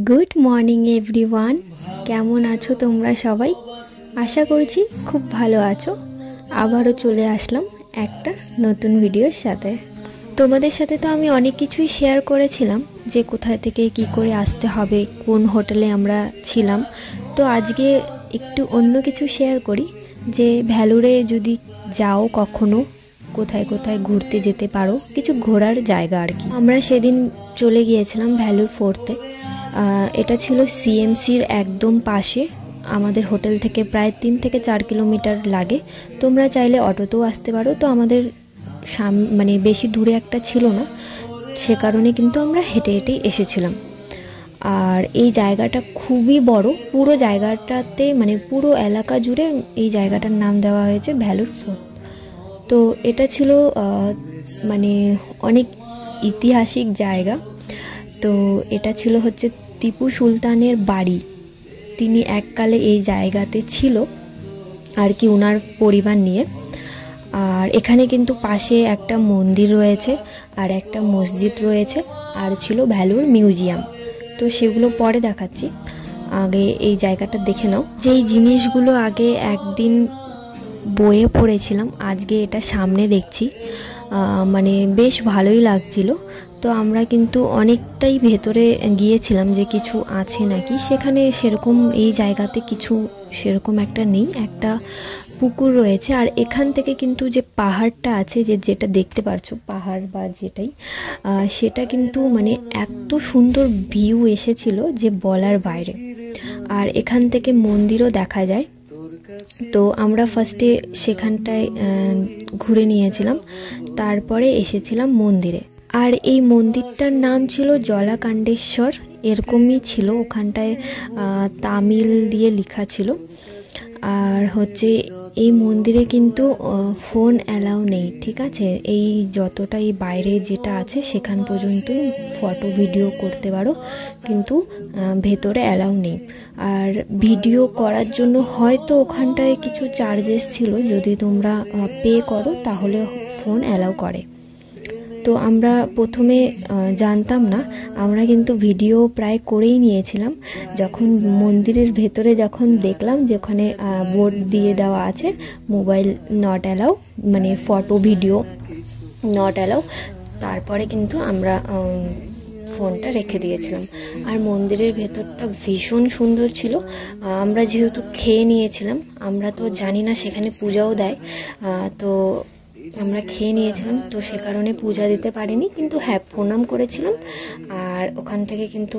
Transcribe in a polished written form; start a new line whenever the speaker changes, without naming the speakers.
Good morning everyone, কেমন আছো তোমরা সবাই? আশা করছি খুব ভালো আছো। আবারও চলে আসলাম একটা নতুন ভিডিওর সাথে। তোমাদের সাথে তো আমি অনেক কিছুই শেয়ার করেছিলাম, যে কোথায় থেকে কি করে আসতে হবে, কোন হোটেলে আমরা ছিলাম। তো আজকে একটু অন্য কিছু শেয়ার করি, যে ভ্যালুরে যদি যাও কখনো, কোথায় কোথায় ঘুরতে যেতে পারো, কিছু ঘোরার জায়গা আর কি। আমরা সেদিন চলে গিয়েছিলাম ভ্যালুর ফোর্থে। এটা ছিল সিএমসির একদম পাশে। আমাদের হোটেল থেকে প্রায় 3 থেকে 4 কিলোমিটার লাগে। তোমরা চাইলে অটোতেও আসতে পারো। তো আমাদের মানে বেশি দূরে একটা ছিল না, সে কারণে কিন্তু আমরা হেঁটে হেঁটেই এসেছিলাম। আর এই জায়গাটা খুবই বড়, পুরো জায়গাটাতে মানে পুরো এলাকা জুড়ে এই জায়গাটার নাম দেওয়া হয়েছে ভ্যালুর ফোর্ট। তো এটা ছিল মানে অনেক ঐতিহাসিক জায়গা। তো এটা ছিল হচ্ছে টিপু সুলতানের বাড়ি। তিনি এককালে এই জায়গাতে ছিল আর কি, ওনার পরিবার নিয়ে। আর এখানে কিন্তু পাশে একটা মন্দির রয়েছে আর একটা মসজিদ রয়েছে, আর ছিল ভ্যালুর মিউজিয়াম। তো সেগুলো পরে দেখাচ্ছি, আগে এই জায়গাটা দেখে নাও। যেই জিনিসগুলো আগে একদিন বইয়ে পড়েছিলাম, আজকে এটা সামনে দেখছি, মানে বেশ ভালোই লাগছিল। তো আমরা কিন্তু অনেকটাই ভেতরে গিয়েছিলাম যে কিছু আছে নাকি, সেখানে সেরকম এই জায়গাতে কিছু সেরকম একটা নেই। একটা পুকুর রয়েছে, আর এখান থেকে কিন্তু যে পাহাড়টা আছে, যেটা দেখতে পারছো পাহাড় বা যেটাই, সেটা কিন্তু মানে এত সুন্দর ভিউ এসেছিল যে বলার বাইরে। আর এখান থেকে মন্দিরও দেখা যায়। তো আমরা ফার্স্টে সেখানটায় ঘুরে নিয়েছিলাম, তারপরে এসেছিলাম মন্দিরে। আর এই মন্দিরটার নাম ছিল জলাকাণ্ডেশ্বর, এরকমই ছিল ওখানটায়, তামিল দিয়ে লেখা ছিল। আর হচ্ছে এই মন্দিরে কিন্তু ফোন অ্যালাউ নেই, ঠিক আছে? এই যতটা এই বাইরে যেটা আছে সেখান পর্যন্তই ফটো ভিডিও করতে পারো, কিন্তু ভেতরে অ্যালাউ নেই। আর ভিডিও করার জন্য হয়তো ওখানটায় কিছু চার্জেস ছিল, যদি তোমরা পে করো তাহলে ফোন অ্যালাউ করে। তো আমরা প্রথমে জানতাম না, আমরা কিন্তু ভিডিও প্রায় করেই নিয়েছিলাম। যখন মন্দিরের ভেতরে যখন দেখলাম যে ওখানে বোর্ড দিয়ে দেওয়া আছে মোবাইল নট অ্যালাউ, মানে ফটো ভিডিও নট অ্যালাউ, তারপরে কিন্তু আমরা ফোনটা রেখে দিয়েছিলাম। আর মন্দিরের ভেতরটা ভীষণ সুন্দর ছিল। আমরা যেহেতু খেয়ে নিয়েছিলাম, আমরা তো জানি না সেখানে পূজাও দেয়, তো আমরা খেয়ে নিয়েছিলাম, তো সে কারণে পূজা দিতে পারিনি, কিন্তু হ্যাঁ প্রণাম করেছিলাম। আর ওখান থেকে কিন্তু